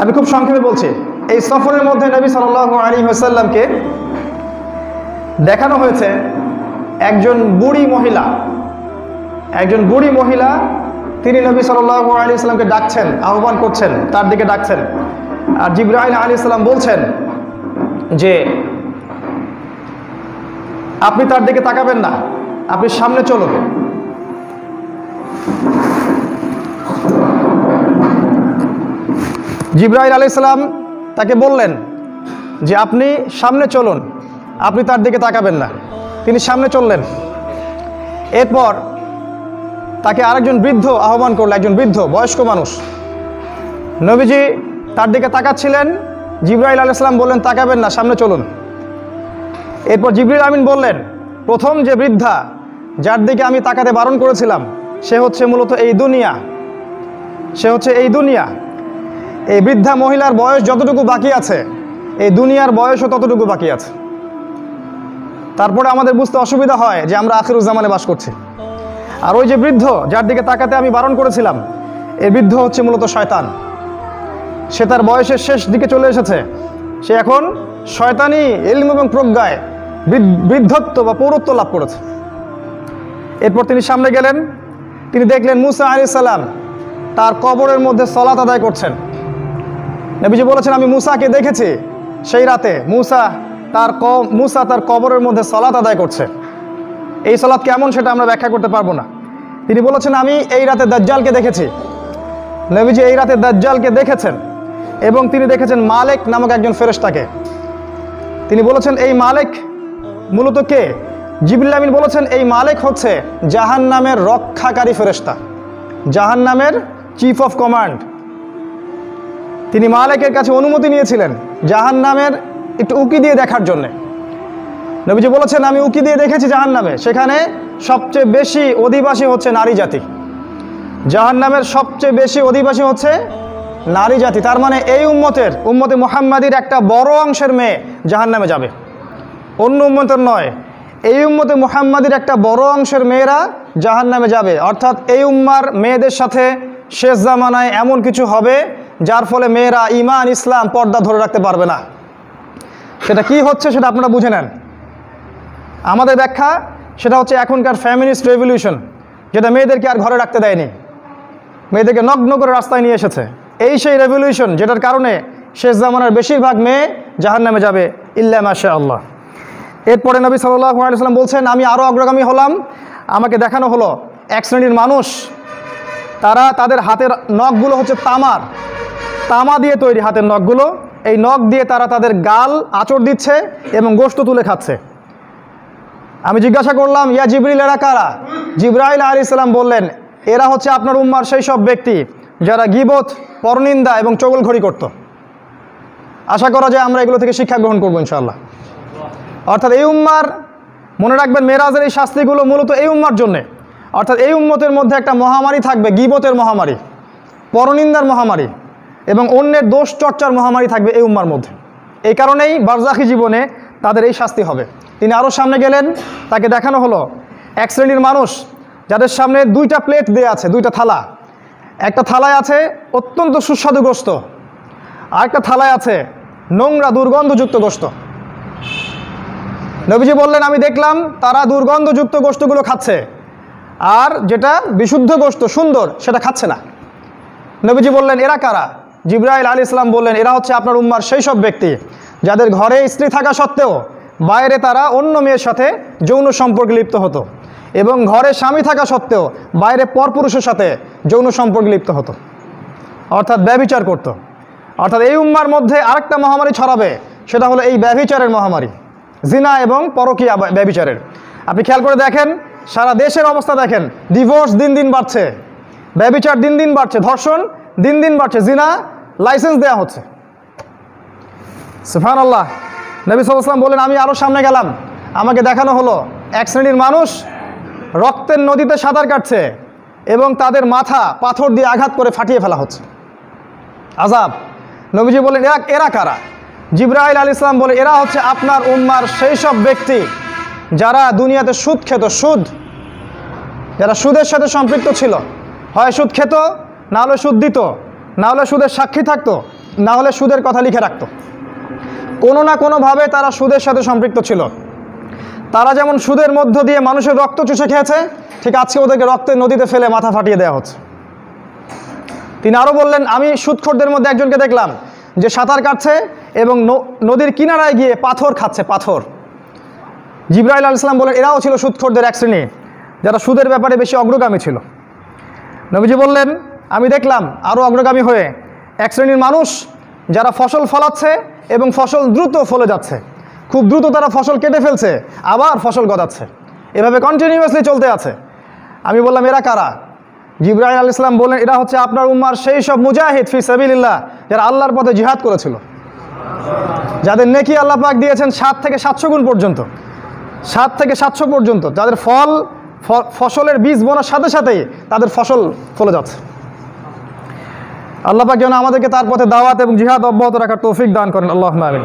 আমি খুব সংক্ষেপে বলছি। এই সফরের মধ্যে নবী সাল্লাল্লাহু আলাইহি ওয়াসাল্লামকে দেখানো হয়েছে একজন বুড়ি মহিলা, তিনি নবী সাল্লাল্লাহু আলাইহি ওয়াসাল্লামকে ডাকছেন, আহ্বান করছেন, তার দিকে ডাকছেন। আর জিবরাইল আলাইহিস সালাম বলছেন যে আপনি তার দিকে তাকাবেন না, আপনি সামনে চলুন। জিবরাইল আলাইহিস সালাম তাকে বললেন যে আপনি সামনে চলুন, আপনি তার দিকে তাকাবেন না। তিনি সামনে চললেন। এরপর তাকে আরেকজন বৃদ্ধ আহ্বান করলো, একজন বৃদ্ধ বয়স্ক মানুষ। নবীজি তার দিকে তাকাচ্ছিলেন, জিবরাইল আলাইহিস সালাম বললেন তাকাবেন না, সামনে চলুন। এরপর জিবরিল আমিন বললেন প্রথম যে বৃদ্ধা যার দিকে আমি তাকাতে বারণ করেছিলাম সে হচ্ছে মূলত এই দুনিয়া, এই বৃদ্ধা মহিলার বয়স যতটুকু বাকি আছে এই দুনিয়ার বয়সও ততটুকু বাকি আছে। তারপরে আমাদের বুঝতে অসুবিধা হয় যে আমরা আখিরুজ্জামানে বাস করছি। আর ওই যে বৃদ্ধ যার দিকে তাকাতে আমি বারণ করেছিলাম, এই বৃদ্ধ হচ্ছে মূলত শয়তান। সে তার বয়সের শেষ দিকে চলে এসেছে, সে এখন শয়তানি ইলম এবং প্রজ্ঞায় বৃদ্ধত্ব বা পৌরত্ব লাভ করেছে। এরপর তিনি সামনে গেলেন, তিনি দেখলেন মুসা আলাইহিস সালাম তার কবরের মধ্যে সালাত আদায় করছেন। নবীজি বলেছেন আমি মুসাকে দেখেছি সেই রাতে, মুসা তার কবরের মধ্যে সালাত আদায় করছে। এই সালাত কেমন সেটা আমরা ব্যাখ্যা করতে পারবো না। তিনি বলেছেন আমি এই রাতে দাজ্জালকে দেখেছি। নবীজি এই রাতে দাজ্জালকে দেখেছেন এবং তিনি দেখেছেন মালেক নামক একজন ফেরেশতাকে। তিনি বলেছেন এই মালেক মূলত কে? জিবরিল আমিন বলেছেন এই মালেক হচ্ছে জাহান্নামের রক্ষাকারী ফেরেশতা, জাহান্নামের চিফ অফ কমান্ড। তিনি মালেকের কাছে অনুমতি নিয়েছিলেন জাহান্নামের একটু উকি দিয়ে দেখার জন্যে। নবীজি বলেছেন আমি উকি দিয়ে দেখেছি জাহান্নামে, সেখানে সবচেয়ে বেশি অধিবাসী হচ্ছে নারী জাতি। জাহান্নামের সবচেয়ে বেশি অধিবাসী হচ্ছে নারী জাতি। তার মানে এই উম্মতে মুহাম্মাদির একটা বড় অংশের মেয়ে জাহান্নামে যাবে, অন্য উম্মতের নয়। এই উম্মতে মুহাম্মাদির একটা বড় অংশের মেয়েরা জাহান্নামে যাবে। অর্থাৎ এই উম্মার মেয়েদের সাথে শেষ জামানায় এমন কিছু হবে যার ফলে মেয়েরা ঈমান ইসলাম পর্দা ধরে রাখতে পারবে না। সেটা কি হচ্ছে সেটা আপনারা বুঝে নেন। আমাদের ব্যাখ্যা সেটা হচ্ছে এখনকার ফ্যামিনিস্ট রেভলিউশন, যেটা মেয়েদেরকে আর ঘরে রাখতে দেয়নি, মেয়েদেরকে নগ্ন করে রাস্তায় নিয়ে এসেছে। এই সেই রেভলিউশন যেটার কারণে শেষ জামানার বেশিরভাগ মেয়ে জাহান্নামে যাবে ইল্লা মাশাআল্লাহ। এরপরে নবী সাল্লাল্লাহু আলাইহি ওয়াসাল্লাম বলছেন আমি আরও অগ্রগামী হলাম, আমাকে দেখানো হলো এক শ্রেণীর মানুষ, তাদের হাতের নখগুলো হচ্ছে তামা দিয়ে তৈরি হাতের নখগুলো। এই নখ দিয়ে তারা তাদের গাল আঁচড় দিচ্ছে এবং গোশত তুলে খাচ্ছে। আমি জিজ্ঞাসা করলাম ইয়া জিবরিল এরা কারা? জিবরাইল আলাইহিস সালাম বললেন এরা হচ্ছে আপনার উম্মার সেই সব ব্যক্তি যারা গীবত, পরনিন্দা এবং চগলখড়ি করত। আশা করা যায় আমরা এগুলো থেকে শিক্ষা গ্রহণ করবো ইনশাআল্লাহ। অর্থাৎ এই উম্মার, মনে রাখবেন মেরাজের এই শাস্তিগুলো মূলত এই উম্মার জন্যে। অর্থাৎ এই উম্মতের মধ্যে একটা মহামারী থাকবে, গীবতের মহামারী, পরনিন্দার মহামারী এবং অন্যের দোষ চর্চার মহামারী থাকবে এই উম্মার মধ্যে। এই কারণেই বারজাখী জীবনে তাদের এই শাস্তি হবে। তিনি আরও সামনে গেলেন, তাকে দেখানো হলো এক শ্রেণীর মানুষ যাদের সামনে দুইটা প্লেট দেয়া আছে, দুইটা থালা। একটা থালায় আছে অত্যন্ত সুস্বাদু গোশত, আরেকটা থালায় আছে নোংরা দুর্গন্ধযুক্ত গোশত। নবীজি বললেন আমি দেখলাম তারা দুর্গন্ধযুক্ত গোশতগুলো খাচ্ছে, আর যেটা বিশুদ্ধ গোশত সুন্দর সেটা খাচ্ছে না। নবীজি বললেন এরা কারা? জিবরাইল আলাইহিস সালাম বললেন এরা হচ্ছে আপনার উম্মার সেই সব ব্যক্তি যাদের ঘরে স্ত্রী থাকা সত্ত্বেও বাইরে তারা অন্য মেয়ের সাথে যৌন সম্পর্কে লিপ্ত হতো, এবং ঘরে স্বামী থাকা সত্ত্বেও বাইরে পরপুরুষের সাথে যৌন সম্পর্কে লিপ্ত হতো, অর্থাৎ ব্যভিচার করত। অর্থাৎ এই উম্মার মধ্যে আরেকটা মহামারী ছড়াবে, সেটা হলো এই ব্যভিচারের মহামারী, জিনা এবং পরকীয়া ব্যভিচারের। আপনি খেয়াল করে দেখেন সারা দেশের অবস্থা দেখেন, ডিভোর্স দিন দিন বাড়ছে, ব্যভিচার দিন দিন বাড়ছে, ধর্ষণ দিন দিন বাড়ছে, জিনা লাইসেন্স দেওয়া হচ্ছে। সুবহানাল্লাহ। নবী সাল্লাল্লাহু আলাইহি ওয়াসাল্লাম বলেন আমি আরও সামনে গেলাম, আমাকে দেখানো হলো এক শ্রেণীর মানুষ রক্তের নদীতে সাঁতার কাটছে এবং তাদের মাথা পাথর দিয়ে আঘাত করে ফাটিয়ে ফেলা হচ্ছে। আযাব। নবীজি বলেন এরা কারা? জিবরাইল আলাইহিস সালাম বলে এরা হচ্ছে আপনার উম্মার সেই সব ব্যক্তি যারা দুনিয়াতে সুদ খেত, যারা সুদের সাথে সম্পৃক্ত ছিল, হয় সুদ খেত, না হলে সুদ দিত, না হলে সুদের সাক্ষী থাকতো, না হলে সুদের কথা লিখে রাখত। কোনো না কোনোভাবে তারা সুদের সাথে সম্পৃক্ত ছিল। তারা যেমন সুদের মধ্য দিয়ে মানুষের রক্ত চুষে খেয়েছে, ঠিক আজকে ওদেরকে রক্তের নদীতে ফেলে মাথা ফাটিয়ে দেওয়া হচ্ছে। তিনি আরও বললেন, আমি সুদখোরদের মধ্যে একজনকে দেখলাম যে সাঁতার কাটছে এবং নদীর কিনারায় গিয়ে পাথর খাচ্ছে, পাথর। জিবরাইল আলাইহিস সালাম বলেন, এরাও ছিল সুদখোরদের এক শ্রেণী, যারা সুদের ব্যাপারে বেশি অগ্রগামী ছিল। নবীজি বললেন, আমি দেখলাম আরও অগ্রগামী হয়ে এক শ্রেণীর মানুষ যারা ফসল ফলাচ্ছে এবং ফসল দ্রুত ফলে যাচ্ছে, খুব দ্রুত তারা ফসল কেটে ফেলছে, আবার ফসল গজাচ্ছে, এভাবে কন্টিনিউয়াসলি চলতে আছে। আমি বললাম, এরা কারা? জিবরাইল আলাইহিস সালাম বললেন, এরা হচ্ছে আপনার উম্মার সেই সব মুজাহিদ ফি সাবিলিল্লাহ, যারা আল্লাহর পথে জিহাদ করেছিল, যাদের নেকি আল্লাহ পাক দিয়েছেন 7 থেকে 700 গুণ পর্যন্ত, 7 থেকে 700 পর্যন্ত, যাদের ফসলের বীজ বোনার সাথে সাথেই তাদের ফসল ফলে যাচ্ছে। আল্লাহ পাক যেন আমাদেরকে তার পথে দাওয়াত এবং জিহাদ অব্যাহত রাখার তৌফিক দান করেন, আল্লাহুম্মা আমিন।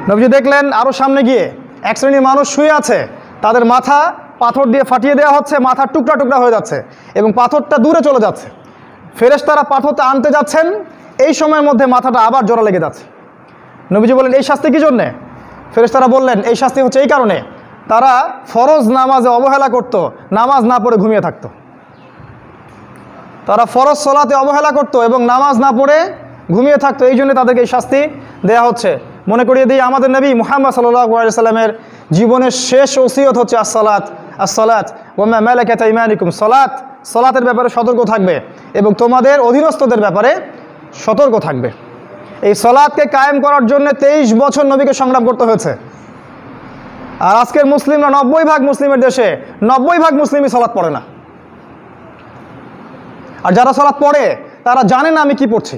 নবীজি দেখলেন আরও সামনে গিয়ে এক শ্রেণীর মানুষ শুয়ে আছে, তাদের মাথা পাথর দিয়ে ফাটিয়ে দেওয়া হচ্ছে, মাথার টুকরা টুকরা হয়ে যাচ্ছে এবং পাথরটা দূরে চলে যাচ্ছে। ফেরেশতারা পাথরটা আনতে যাচ্ছেন, এই সময়ের মধ্যে মাথাটা আবার জোড়া লেগে যাচ্ছে। নবীজি বললেন, এই শাস্তি কী জন্যে? ফেরেশতারা বললেন, এই শাস্তি হচ্ছে এই কারণে, তারা ফরজ নামাজে অবহেলা করত, নামাজ না পড়ে ঘুমিয়ে থাকতো। তারা ফরজ সলাতে অবহেলা করত এবং নামাজ না পড়ে ঘুমিয়ে থাকতো, এই জন্য তাদেরকে এই শাস্তি দেয়া হচ্ছে। মনে করিয়ে দিই, আমাদের নবী মুহাম্মদ সাল্লাল্লাহু আলাইহি সাল্লামের জীবনের শেষ ওসিয়ত হচ্ছে আসসালাত, আসসালাত ওয়া মা মালাকাত আইমানুকুম, সালাত, সালাতের ব্যাপারে সতর্ক থাকবে এবং তোমাদের অধীনস্থদের ব্যাপারে সতর্ক থাকবে। এই সালাতকে কায়েম করার জন্য 23 বছর নবীকে সংগ্রাম করতে হয়েছে। আর আজকের মুসলিমরা 90% মুসলিমের দেশে 90% মুসলিমই সালাত পড়ে না। আর যারা সালাত পড়ে তারা জানে না আমি কি পড়ছি,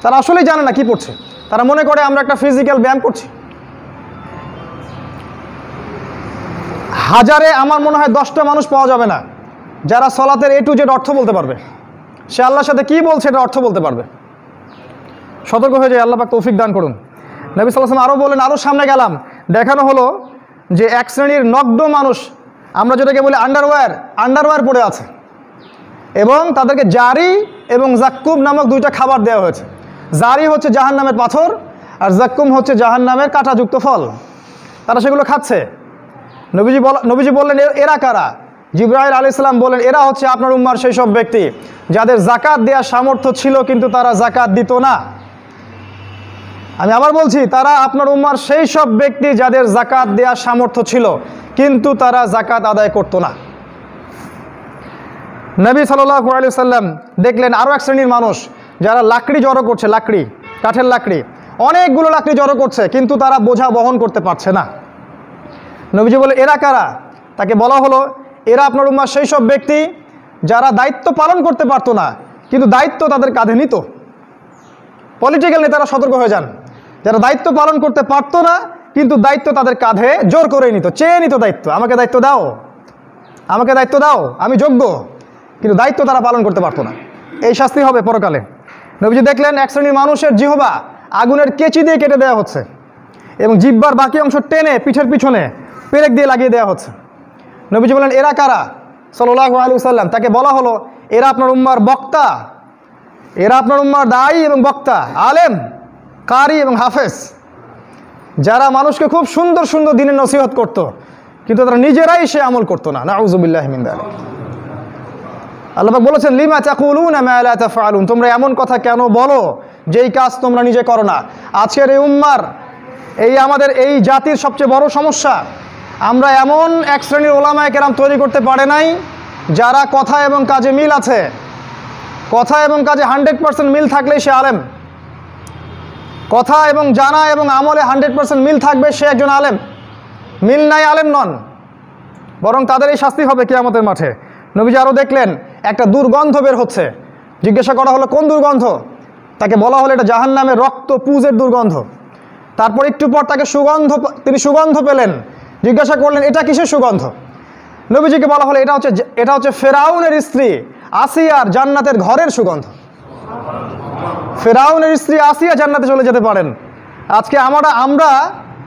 তারা আসলেই জানে না কি পড়ছে। তারা মনে করে আমরা একটা ফিজিক্যাল ব্যায়াম করছি। হাজারে আমার মনে হয় 10টা মানুষ পাওয়া যাবে না যারা সালাতের A to Z অর্থ বলতে পারবে, সে আল্লাহর সাথে কি বলছে এটা অর্থ বলতে পারবে। সতর্ক হয়ে যায়, আল্লাহ পাক তৌফিক দান করুন। নবী সাল্লাল্লাহু আলাইহি ওয়াসাল্লাম আরও বলেন, আরও সামনে গেলাম, দেখানো হলো যে এক শ্রেণীর নগ্ন মানুষ, আমরা যেটাকে বলি আন্ডারওয়্যার পড়ে আছে এবং তাদেরকে জারি এবং জাক্কুম নামক 2টা খাবার দেওয়া হয়েছে। জারি হচ্ছে জাহান্নামের পাথর আর জাক্কুম হচ্ছে জাহান্নামের কাঁটাযুক্ত ফল, তারা সেগুলো খাচ্ছে। নবীজি বললেন, এরা কারা? জিবরাইল আলাইহিস সালাম বলেন, এরা হচ্ছে আপনার উম্মার সেই সব ব্যক্তি যাদের জাকাত দেওয়ার সামর্থ্য ছিল কিন্তু তারা জাকাত দিত না। আমি আবার বলছি, তারা আপনার উম্মার সেই সব ব্যক্তি যাদের জাকাত দেওয়ার সামর্থ্য ছিল কিন্তু তারা জাকাত আদায় করত না। নবী সাল্লাল্লাহু আলাইহি সাল্লাম দেখলেন আরও এক শ্রেণীর মানুষ যারা লাকড়ি জড়ো করছে, লাকড়ি, কাঠের লাকড়ি, অনেকগুলো লাকড়ি জড়ো করছে কিন্তু তারা বোঝা বহন করতে পারছে না। নবীজি বলে, এরা কারা? তাকে বলা হলো, এরা আপনার উম্মার সেই সব ব্যক্তি যারা দায়িত্ব পালন করতে পারতো না কিন্তু দায়িত্ব তাদের কাঁধে নিত। পলিটিক্যাল নেতারা সতর্ক হয়ে যান, যারা দায়িত্ব পালন করতে পারতো না কিন্তু দায়িত্ব তাদের কাঁধে জোর করে নিত, চেয়ে নিত দায়িত্ব, আমাকে দায়িত্ব দাও, আমাকে দায়িত্ব দাও, আমি যোগ্য, কিন্তু দায়িত্ব তারা পালন করতে পারতো না। এই শাস্তি হবে পরকালে। নবীজি দেখলেন এক শ্রেণীর মানুষের জিহ্বা আগুনের কেচি দিয়ে কেটে দেওয়া হচ্ছে এবং জিহ্বার বাকি অংশ টেনে পিঠের পিছনে পেরেক দিয়ে লাগিয়ে দেওয়া হচ্ছে। নবীজি বলেন, এরা কারা? সাল্লাল্লাহু আলাইহি ওয়াসাল্লাম তাকে বলা হলো, এরা আপনার উম্মার বক্তা, এরা আপনার উম্মার দায়ী এবং বক্তা, আলেম, কারি এবং হাফেজ, যারা মানুষকে খুব সুন্দর সুন্দর দিনের নসিহত করত কিন্তু তারা নিজেরাই সে আমল করতো না। নাউযুবিল্লাহি মিন যালিক। আল্লাহ পাক বলেছেন, লিমা তাকুলুনা মা লা তাফআলুন, তোমরা এমন কথা কেন বলো যেই কাজ তোমরা নিজে করো না। আজকের এই উম্মার, আমাদের এই জাতির সবচেয়ে বড় সমস্যা, আমরা এমন এক শ্রেণীর ওলামায়ে কেরাম তৈরি করতে পারে নাই যারা কথা এবং কাজে মিল আছে। কথা এবং কাজে 100% মিল থাকলেই সে আলেম, কথা এবং জানা এবং আমলে 100% মিল থাকবে সে একজন আলেম। মিল নাই, আলেম নন, বরং তাদের এই শাস্তি হবে কিয়ামতের মাঠে। নবীজি আরও দেখলেন একটা দুর্গন্ধ বের হচ্ছে। জিজ্ঞাসা করা হলো, কোন দুর্গন্ধ? তাকে বলা হলো, এটা জাহান্নামের রক্ত পুজের দুর্গন্ধ। তারপর একটু পর তাকে তিনি সুগন্ধ পেলেন। জিজ্ঞাসা করলেন, এটা কিসের সুগন্ধ? নবীজিকে বলা হলো, এটা হচ্ছে ফেরাউনের স্ত্রী আসিয়ার জান্নাতের ঘরের সুগন্ধ। ফেরাউনের স্ত্রী আসিয়া জান্নাতে চলে যেতে পারেন। আজকে আমরা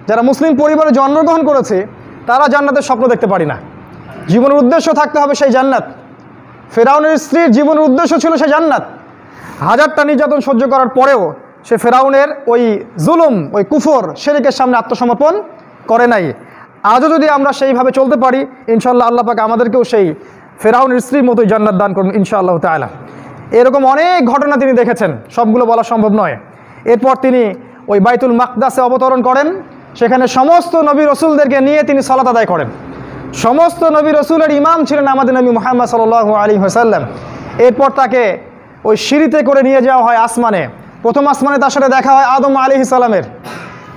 যারা মুসলিম পরিবারে জন্মগ্রহণ করেছি তারা জান্নাতের স্বপ্ন দেখতে পারি না। জীবনের উদ্দেশ্য থাকতে হবে সেই জান্নাত। ফেরাউনের স্ত্রীর জীবনের উদ্দেশ্য ছিল সেই জান্নাত। 1000টা নির্যাতন সহ্য করার পরেও সে ফেরাউনের ওই জুলুম, ওই কুফর, শিরকের সামনে আত্মসমর্পণ করে নাই। আজও যদি আমরা সেইভাবে চলতে পারি, ইনশাআল্লাহ আল্লাহ পাক আমাদেরকেও সেই ফেরাউনের স্ত্রীর মতোই জান্নাত দান করুন ইনশাআল্লাহ তাআলা। এরকম অনেক ঘটনা তিনি দেখেছেন, সবগুলো বলা সম্ভব নয়। এরপর তিনি ওই বাইতুল মাকদাসে অবতরণ করেন, সেখানে সমস্ত নবী রসুলদেরকে নিয়ে তিনি সালাত আদায় করেন। সমস্ত নবী রসুলের ইমাম ছিলেন আমাদের নবী মুহাম্মদ সাল্লাল্লাহু আলাইহি ওয়াসাল্লাম। এরপর তাকে ওই সিঁড়িতে করে নিয়ে যাওয়া হয় আসমানে। প্রথম আসমানে তার সাথে দেখা হয় আদম আলাইহিস সালামের,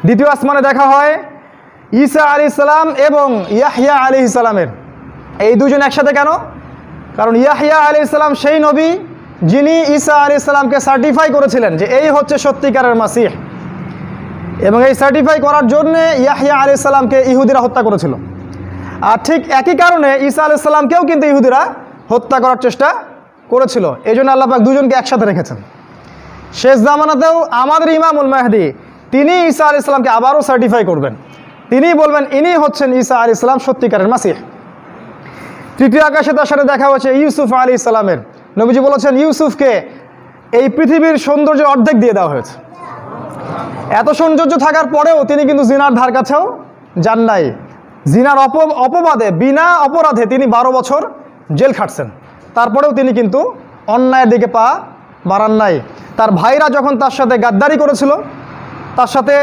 দ্বিতীয় আসমানে দেখা হয় ঈসা আলাইহিস সালাম এবং ইয়াহইয়া আলাইহিস সালামের। এই দুজন একসাথে কেন? কারণ ইয়াহইয়া আলাইহিস সালাম সেই নবী যিনি ঈসা আলাইহিস সালামকে সার্টিফাই করেছিলেন যে এই হচ্ছে সত্যিকারের মাসিহ, এবং এই সার্টিফাই করার জন্যে ইয়াহইয়া আলাইহিস সালামকে ইহুদিরা হত্যা করেছিল। আর ঠিক একই কারণে ঈসা আলাইহিস সালামকেও কিন্তু ইহুদিরা হত্যা করার চেষ্টা করেছিল। এই জন্য আল্লাহ পাক দুজনকে একসাথে রেখেছেন। শেষ জামানাতেও আমাদের ইমামুল মাহদি তিনি ঈসা আলাইহিস সালামকে আবারও সার্টিফাই করবেন, তিনি বলবেন ইনি হচ্ছেন ঈসা আলাইহিস সালাম সত্যিকারের মাসিহ। তৃতীয় আকাশে তার সাথে দেখা হচ্ছে ইউসুফ আলাইহিস সালামের। নবীজি বলেছেন ইউসুফকে এই পৃথিবীর সৌন্দর্যের অর্ধেক দিয়ে দেওয়া হয়েছে। এত সৌন্দর্য থাকার পরেও তিনি কিন্তু জিনার ধার কাছেও যান নাই। জিনার অপবাদে, বিনা অপরাধে তিনি 12 বছর জেল খাটছেন। তারপরেও তিনি কিন্তু অন্যায়ের দিকে পা বাড়ান নাই। তার ভাইরা যখন তার সাথে গাদ্দারি করেছিল, তার সাথে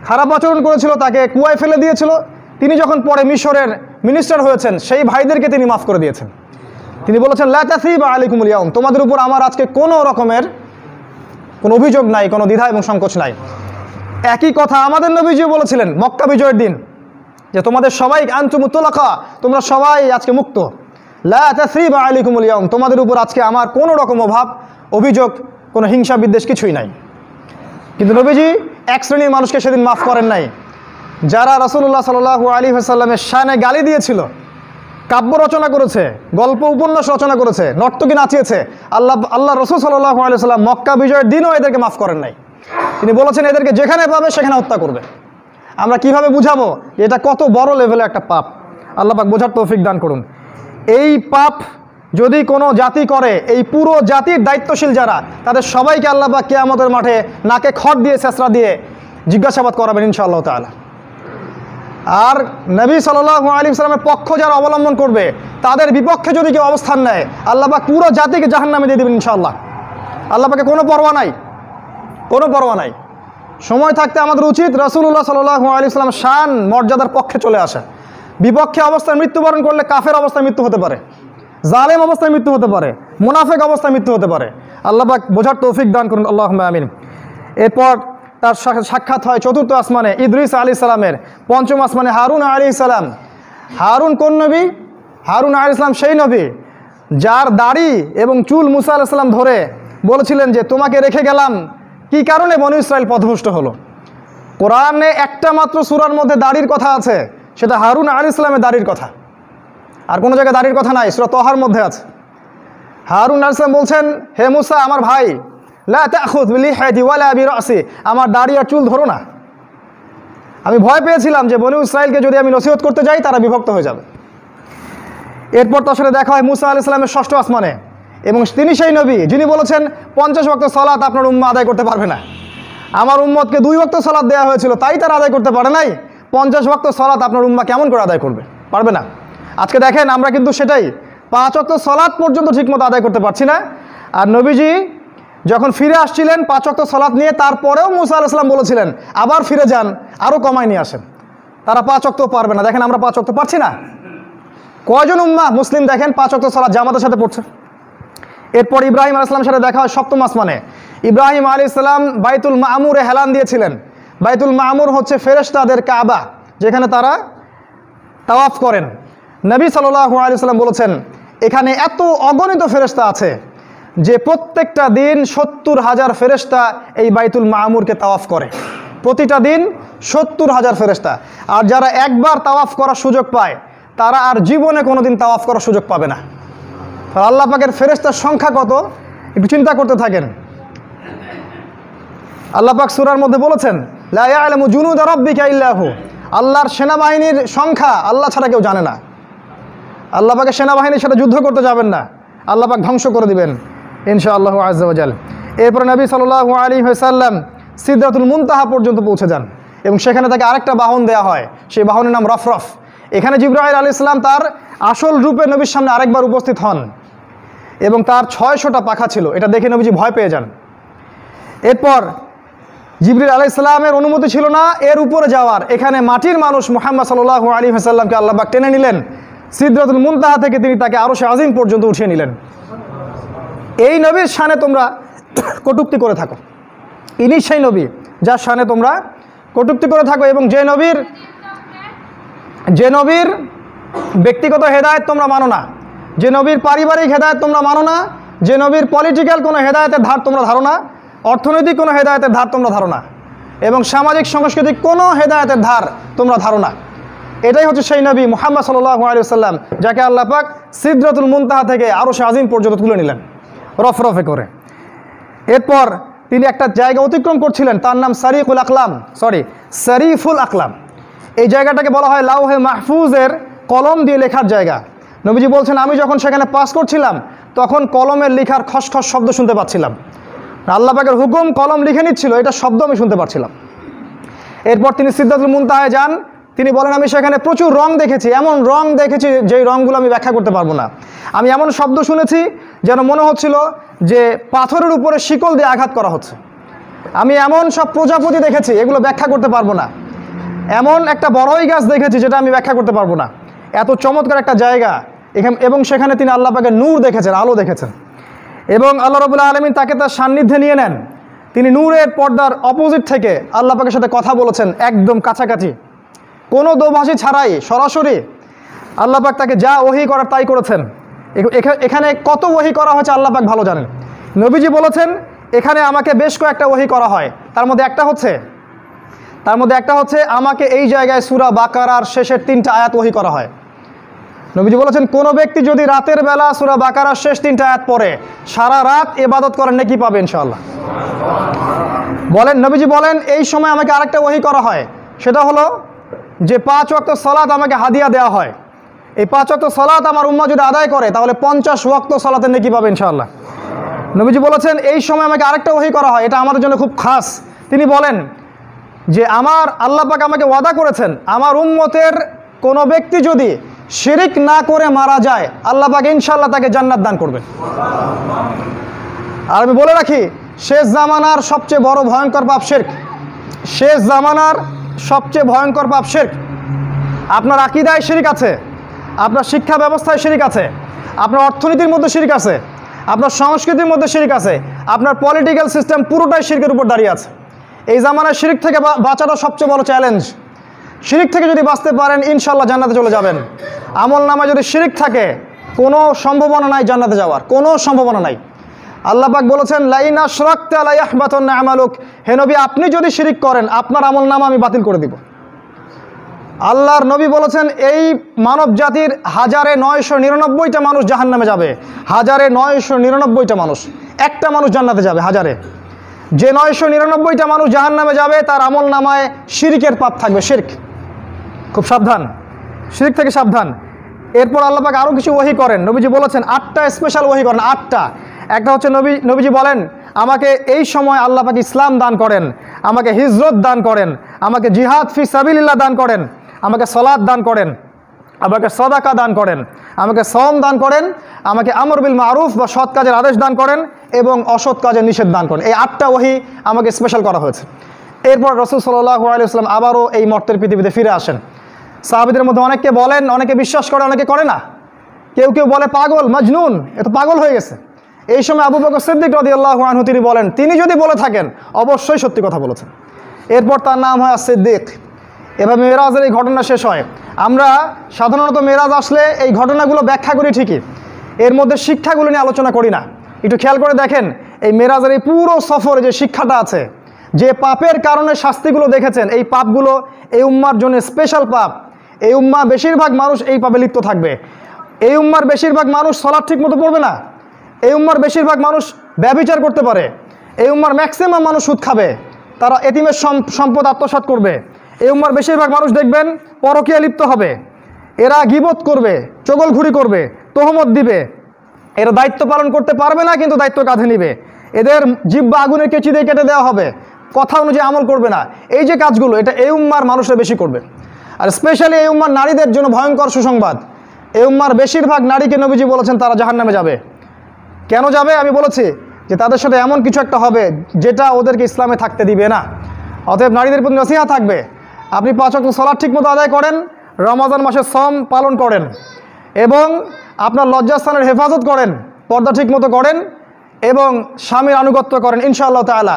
খারাপ আচরণ করেছিল, তাকে কুয়ায় ফেলে দিয়েছিল, তিনি যখন পরে মিশরের মিনিস্টার হয়েছেন সেই ভাইদেরকে তিনি মাফ করে দিয়েছেন। তিনি বলেছেন লা তাসরিবা আলাইকুমুল ইয়াউম, তোমাদের উপর আমার আজকে কোনো রকমের কোনো অভিযোগ নাই, কোনো দ্বিধা এবং সংকোচ নাই। একই কথা আমাদের নবীজিও বলেছিলেন মক্কা বিজয়ের দিন যে তোমাদের সবাই আনতুমুত তুলাকা, তোমরা সবাই আজকে মুক্ত। লা তাসরিবা আলাইকুমুল ইয়াউম, তোমাদের উপর আজকে আমার কোনো রকম অভাব, অভিযোগ, কোনো হিংসা বিদ্বেষ কিছুই নাই। কিন্তু নবীজি এক শ্রেণীর মানুষকে সেদিন মাফ করেন নাই, যারা রাসূলুল্লাহ সাল্লাল্লাহু আলাইহি ওয়াসাল্লামের শানে গালি দিয়েছিল, কাব্য রচনা করেছে, গল্প উপন্যাস রচনা করেছে, নর্তকী নাচিয়েছে। আল্লাহ রসুল সাল্লাল্লাহু আলাইহি ওয়াসাল্লাম মক্কা বিজয়ের দিনও এদেরকে মাফ করেন নাই। তিনি বলেছেন এদেরকে যেখানে পাবে সেখানে হত্যা করবে। আমরা কিভাবে বুঝাবো যে এটা কত বড় লেভেলে একটা পাপ? আল্লাহ পাক বোঝার তৌফিক দান করুন। এই পাপ যদি কোনো জাতি করে, এই পুরো জাতির দায়িত্বশীল যারা, তাদের সবাইকে আল্লাহ পাক কিয়ামতের মাঠে নাকে খড় দিয়ে ছেঁচড়া দিয়ে জিজ্ঞাসাবাদ করাবেন ইনশাআল্লাহ তাআলা। আর নবী সাল্লাল্লাহু আলাইহি ওয়াসাল্লামের পক্ষ যারা অবলম্বন করবে, তাদের বিপক্ষে যদি কেউ অবস্থান নেয়, আল্লাহ পাক পুরো জাতিকে জাহান্নামে দিয়ে দেবেন ইনশাআল্লাহ। আল্লাহ পাকে কোনো পরোয়া নাই, কোনো পরোয়া নাই। সময় থাকতে আমাদের উচিত রাসূলুল্লাহ সাল্লাল্লাহু আলাইহি ওয়াসাল্লাম শান মর্যাদার পক্ষে চলে আসা। বিপক্ষে অবস্থায় মৃত্যুবরণ করলে কাফের অবস্থায় মৃত্যু হতে পারে, জালেম অবস্থায় মৃত্যু হতে পারে, মুনাফিক অবস্থায় মৃত্যু হতে পারে। আল্লাহ পাক বোঝার তৌফিক দান করুন, আল্লাহুম্মা আমিন। এরপর তার সাক্ষাৎ হয় চতুর্থ আসমানে ইদ্রিস আলাইহিস সালামের, পঞ্চম আসমানে হারুন আলাইহিস সালাম। হারুন কোন নবী? হারুন আলাইহিস সালাম সেই নবী যার দাড়ি এবং চুল মুসা আলাইহিস সালাম ধরে বলেছিলেন যে তোমাকে রেখে গেলাম, কি কারণে বনু ইসরাইল পথভ্রষ্ট হলো। কোরআনে একটা মাত্র সূরার মধ্যে দাড়ির কথা আছে, সেটা হারুন আলাইহিস সালামের দাড়ির কথা। আর কোনো জায়গায় দাড়ির কথা নাই, সূরা তহার মধ্যে আছে। হারুন আলাইহিস সালাম বলছেন, হে মুসা আমার ভাই, লা তাখুয বিলিহাতি ওয়ালা বিরাসি, আমার দাড়ি আর চুল ধরো না। আমি ভয় পেয়েছিলাম যে বনু ইসরাইলকে যদি আমি নসিহত করতে যাই তারা বিভক্ত হয়ে যাবে। এরপর তার সাথে দেখা হয় মুসা আলাইহিস সালামের ষষ্ঠ আসমানে, এবং তিনি সেই নবী যিনি বলেছেন 50 ওয়াক্ত সালাত আপনার উম্মাহ আদায় করতে পারবে না। আমার উম্মতকে 2 ওয়াক্ত সালাত দেওয়া হয়েছিল, তাই তারা আদায় করতে পারে নাই। 50 ওয়াক্ত সালাত আপনার উম্মাহ কেমন করে আদায় করবে? পারবে না। আজকে দেখেন আমরা কিন্তু সেটাই 5 ওয়াক্ত সালাত পর্যন্ত ঠিকমতো আদায় করতে পারছি না। আর নবীজি যখন ফিরে আসছিলেন 5 ওয়াক্ত সালাত নিয়ে, তারপরেও মুসা আলাইহিস সালাম বলেছিলেন আবার ফিরে যান, আরও কমায় নিয়ে আসেন। তারা 5 ওয়াক্ত পারবে না। দেখেন আমরা 5 ওয়াক্ত পারছি না। কয়জন উম্মাহ মুসলিম দেখেন 5 ওয়াক্ত সালাত জামাতের সাথে পড়ছে। এরপর ইব্রাহিম আলাইহিস সালামের সাথে দেখা হয় সপ্তম আসমানে। ইব্রাহিম আলাইহিস সালাম বাইতুল মামুরে হেলান দিয়েছিলেন। বাইতুল মামুর হচ্ছে ফেরেশতাদের কাবা, যেখানে তারা তাওয়াফ করেন। নবী সাল্লাল্লাহু আলাইহি ওয়াসাল্লাম বলেছেন এখানে এত অগণিত ফেরেশতা আছে যে প্রত্যেকটা দিন 70,000 ফেরেশতা এই বাইতুল মামুরকে তাওয়াফ করে। প্রতিটা দিন 70,000 ফেরেশতা। আর যারা একবার তাওয়াফ করার সুযোগ পায় তারা আর জীবনে কোনোদিন তাওয়াফ করার সুযোগ পাবে না। আল্লাহ পাকের ফেরেশতার সংখ্যা কত একটু চিন্তা করতে থাকেন। আল্লাহ পাক সূরার মধ্যে বলেছেন লা ইয়ালামু জুনুদা রাব্বিকা ইল্লা হু, আল্লাহর সেনাবাহিনীর সংখ্যা আল্লাহ ছাড়া কেউ জানে না। আল্লাহ পাকের সেনাবাহিনীর সাথে যুদ্ধ করতে যাবেন না, আল্লাহ পাক ধ্বংস করে দিবেন ইনশাআল্লাহু আযজা ওয়া জাল। এরপর নবী সাল্লাল্লাহু আলাইহি ওয়াসাল্লাম সিদরাতুল মুনতাহা পর্যন্ত পৌঁছে যান এবং সেখানে তাকে আরেকটা বাহন দেওয়া হয়, সেই বাহনের নাম রফরফ। এখানে জিবরাইল আলাইহিস সালাম তার আসল রূপে নবীর সামনে আরেকবার উপস্থিত হন এবং তার 600টা পাখা ছিল, এটা দেখে নবীজি ভয় পেয়ে যান। এরপর জিবরিল আলাইহিস সালামের অনুমতি ছিল না এর উপরে যাওয়ার, এখানে মাটির মানুষ মুহাম্মদ সাল্লাল্লাহু আলাইহি ওয়াসাল্লামকে আল্লাহ পাক টেনে নিলেন সিদরাতুল মুনতাহা থেকে, তিনি তাকে আরশে আজিম পর্যন্ত উঠিয়ে নিলেন। এই নবীর শানে তোমরা কটূক্তি করে থাকো, ইনি সেই নবী যার শানে তোমরা কটূক্তি করে থাকো এবং যে নবীর ব্যক্তিগত হেদায়েত তোমরা মানো না, যে নবীর পারিবারিক হেদায়েত তোমরা মানো না, যে নবীর পলিটিক্যাল কোনো হেদায়েতের ধার তোমরা ধারো না, অর্থনৈতিক কোনো হেদায়েতের ধার তোমরা ধারো না এবং সামাজিক সাংস্কৃতিক কোনো হেদায়েতের ধার তোমরা ধারো না। এটাই হচ্ছে সেই নবী মুহাম্মদ সাল্লাল্লাহু আলাইহি ওয়াসাল্লাম যাকে আল্লাহ পাক সিদরাতুল মুনতাহা থেকে আরশে আজিম পর্যন্ত তুলে নিলেন রফরফে করে। এরপর তিনি একটা জায়গা অতিক্রম করছিলেন, তার নাম শরীফুল আকলাম। এই জায়গাটাকে বলা হয় লাউহে মাহফুজের কলম দিয়ে লেখার জায়গা। নবীজি বলছেন, আমি যখন সেখানে পাস করছিলাম তখন কলমের লেখার খসখস শব্দ শুনতে পাচ্ছিলাম। আল্লাহ পাকের হুকুম কলম লিখে নিচ্ছিল, এটা শব্দ আমি শুনতে পাচ্ছিলাম। এরপর তিনি সিদরাতুল মুনতাহায় যান, তিনি বলেন, আমি সেখানে প্রচুর রং দেখেছি, এমন রং দেখেছি যেই রংগুলো আমি ব্যাখ্যা করতে পারবো না। আমি এমন শব্দ শুনেছি যেন মনে হচ্ছিল যে পাথরের উপরে শিকল দিয়ে আঘাত করা হচ্ছে। আমি এমন সব প্রজাপতি দেখেছি, এগুলো ব্যাখ্যা করতে পারবো না। এমন একটা বড়ই গাছ দেখেছি যেটা আমি ব্যাখ্যা করতে পারবো না। এত চমৎকার একটা জায়গা এবং সেখানে তিনি আল্লাহ পাকের নূর দেখেছেন, আলো দেখেছেন এবং আল্লাহ রাব্বুল আলামিন তাকে তার সান্নিধ্যে নিয়ে নেন। তিনি নূরের পর্দার অপোজিট থেকে আল্লাহ পাকের সাথে কথা বলেছেন, একদম কাছাকাছি, কোনো দোভাষী ছাড়াই সরাসরি আল্লাহ পাক তাকে যা ওহী করার তাই করেছেন। এখানে কত ওহী করা হয়েছে আল্লাহ পাক ভালো জানেন। নবীজি বলেছেন, এখানে আমাকে বেশ কয়েকটা ওহী করা হয়, তার মধ্যে একটা হচ্ছে আমাকে এই জায়গায় সূরা বাকারার শেষের 3টা আয়াত ওহী করা হয়। নবীজি বলেছেন, কোনো ব্যক্তি যদি রাতের বেলা সূরা বাকারার শেষ 3টা আয়াত পড়ে সারা রাত ইবাদত করার নেকি পাবে ইনশাআল্লাহ। নবীজি বলেন, এই সময় আমাকে আরেকটা ওহী করা হয়, সেটা হলো যে 5 ওয়াক্ত সালাত আমাকে হাদিয়া দেওয়া হয়। এই 5 ওয়াক্ত সালাত আমার উম্মাহ যদি আদায় করে তাহলে 50 ওয়াক্ত সালাতের নেকি পাবে ইনশাআল্লাহ। নবীজি বলেছেন, এই সময় আমাকে আরেকটা ওহী করা হয়, এটা আমাদের জন্য খুব খাস। তিনি বলেন যে আমার আল্লাহ পাক আমাকে ওয়াদা করেছেন, আমার উম্মতের কোনো ব্যক্তি যদি শিরিক না করে মারা যায় আল্লাহ পাক ইনশাআল্লাহ তাকে জান্নাত দান করবেন। আর আমি বলে রাখি, শেষ জামানার সবচেয়ে বড় ভয়ঙ্কর পাপ শিরক। শেষ জামানার সবচেয়ে ভয়ঙ্কর পাপ শিরক। আপনার আকীদায় শিরিক আছে, আপনার শিক্ষা ব্যবস্থায় শিরিক আছে, আপনার অর্থনীতির মধ্যে শিরিক আছে, আপনার সংস্কৃতির মধ্যে শিরিক আছে, আপনার পলিটিক্যাল সিস্টেম পুরোটাই শিরকের উপর দাঁড়িয়ে আছে। এই জামানায় শিরিক থেকে বাঁচাটা সবচেয়ে বড় চ্যালেঞ্জ। শিরিক থেকে যদি বাঁচতে পারেন ইনশাআল্লাহ জান্নাতে চলে যাবেন। আমল নামায় যদি শিরিক থাকে কোনো সম্ভাবনা নাই জান্নাতে যাওয়ার, কোনো সম্ভাবনা নাই। আল্লাহ পাক বলেছেন, লাইন আশরাকতা লা ইয়াহবাতান্না আমালুক, হে নবী আপনি যদি শিরিক করেন আপনার আমল নামা আমি বাতিল করে দিব। আল্লাহর নবী বলেছেন, এই মানব জাতির 1999টা মানুষ জাহান্নামে যাবে, 1999টা মানুষ, একটা মানুষ জান্নাতে যাবে হাজারে। যে 999টা মানুষ জাহান্নামে যাবে তার আমল নামায় শিরিকের পাপ থাকবে, শিরক। খুব সাবধান, শিরক থেকে সাবধান। এরপর আল্লাহ পাক আরও কিছু ওহী করেন। নবীজি বলেছেন 8টা স্পেশাল ওহী করেন, 8টা। একটা হচ্ছে নবীজি বলেন, আমাকে এই সময় আল্লাহ পাক ইসলাম দান করেন, আমাকে হিজরত দান করেন, আমাকে জিহাদ ফি সাবিলিল্লাহ দান করেন, আমাকে সালাত দান করেন, আমাকে সাদাকা দান করেন, আমাকে সওম দান করেন, আমাকে আমর বিল মারুফ বা সৎ কাজের আদেশ দান করেন এবং অসৎ কাজের নিষেধ দান করেন। এই 8টা ওহী আমাকে স্পেশাল করা হয়েছে। এরপর রাসূল সাল্লাল্লাহু আলাইহি ওয়াসাল্লাম আবারও এই মর্তের পৃথিবীতে ফিরে আসেন। সাহাবীদের মধ্যে অনেকে বলেন, অনেকে বিশ্বাস করে, অনেকে করে না। কেউ বলে পাগল, মজনুন, এ তো পাগল হয়ে গেছে। এই সময় আবু বকর সিদ্দিক রাদিয়াল্লাহু আনহু তিনি বলেন, তিনি যদি বলে থাকেন অবশ্যই সত্যি কথা বলেছেন। এরপর তার নাম হয় সিদ্দিক। এভাবে মেরাজের এই ঘটনা শেষ হয়। আমরা সাধারণত মেরাজ আসলে এই ঘটনাগুলো ব্যাখ্যা করি ঠিকই, এর মধ্যে শিক্ষাগুলো নিয়ে আলোচনা করি না। একটু খেয়াল করে দেখেন, এই মেরাজের এই পুরো সফরে যে শিক্ষাটা আছে, যে পাপের কারণে শাস্তিগুলো দেখেছেন, এই পাপগুলো এই উম্মার জন্য স্পেশাল পাপ। এই উম্মা বেশিরভাগ মানুষ এই পাপে লিপ্ত থাকবে। এই উম্মার বেশিরভাগ মানুষ সালাত ঠিক মতো পড়বে না। এই উম্মার বেশিরভাগ মানুষ ব্যভিচার করতে পারে। এই উম্মার ম্যাক্সিমাম মানুষ সুদ খাবে, তারা এতিমের সম্পদ আত্মসাৎ করবে। এই উম্মার বেশিরভাগ মানুষ দেখবেন পরকীয়া লিপ্ত হবে, এরা গীবত করবে, চগলঘুরি করবে, তোহমত দিবে। এরা দায়িত্ব পালন করতে পারবে না কিন্তু দায়িত্ব কাঁধে নিবে। এদের জিহ্বা আগুনের কেচি দিয়ে কেটে দেওয়া হবে, কথা অনুযায়ী আমল করবে না, এই যে কাজগুলো, এটা এই উম্মার মানুষরা বেশি করবে। আর স্পেশালি এই উম্মার নারীদের জন্য ভয়ঙ্কর সুসংবাদ, এই উম্মার বেশিরভাগ নারীকে নবীজি বলেছেন তারা জাহান্নামে যাবে। কেন যাবে? আমি বলেছি যে তাদের সাথে এমন কিছু একটা হবে যেটা ওদেরকে ইসলামে থাকতে দিবে না। অতএব নারীদের প্রতি নসিহত থাকবে, আপনি 5 ওয়াক্ত সালাত ঠিকমতো আদায় করেন, রমাজান মাসে সম পালন করেন এবং আপনার লজ্জাস্থানের হেফাজত করেন, পর্দা ঠিকমতো করেন এবং স্বামীর আনুগত্য করেন, ইনশাআল্লাহ তাআলা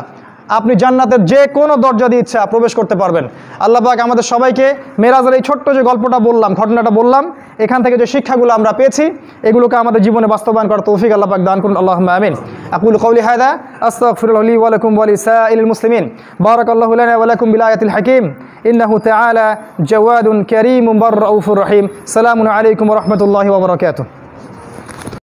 আপনি জান্নাতের যে কোনো দরজা দিয়ে ইচ্ছা প্রবেশ করতে পারবেন। আল্লাহ পাক আমাদের সবাইকে মেরাজের এই ছোট্ট যে গল্পটা বললাম, ঘটনাটা বললাম, এখান থেকে যে শিক্ষাগুলো আমরা পেয়েছি এগুলোকে আমাদের জীবনে বাস্তবায়ন করার তৌফিক আল্লাহ পাক দান করুন। আল্লাহুম্মা আমিন। আকুলু কওলি হাযা আস্তাগফিরুল্লাহ লি ওয়া লাকুম ওয়া লিসাইরিল মুসলিমিন। বারাকাল্লাহু লানা ওয়া লাকুম বিল আয়াতিল হাকীম। ইন্নাহু তাআলা জাওয়াদুন কারীমুন বাররাউফুর রহিম। সালামুন আলাইকুম ওয়া রাহমাতুল্লাহি ওয়া বারাকাতুহু।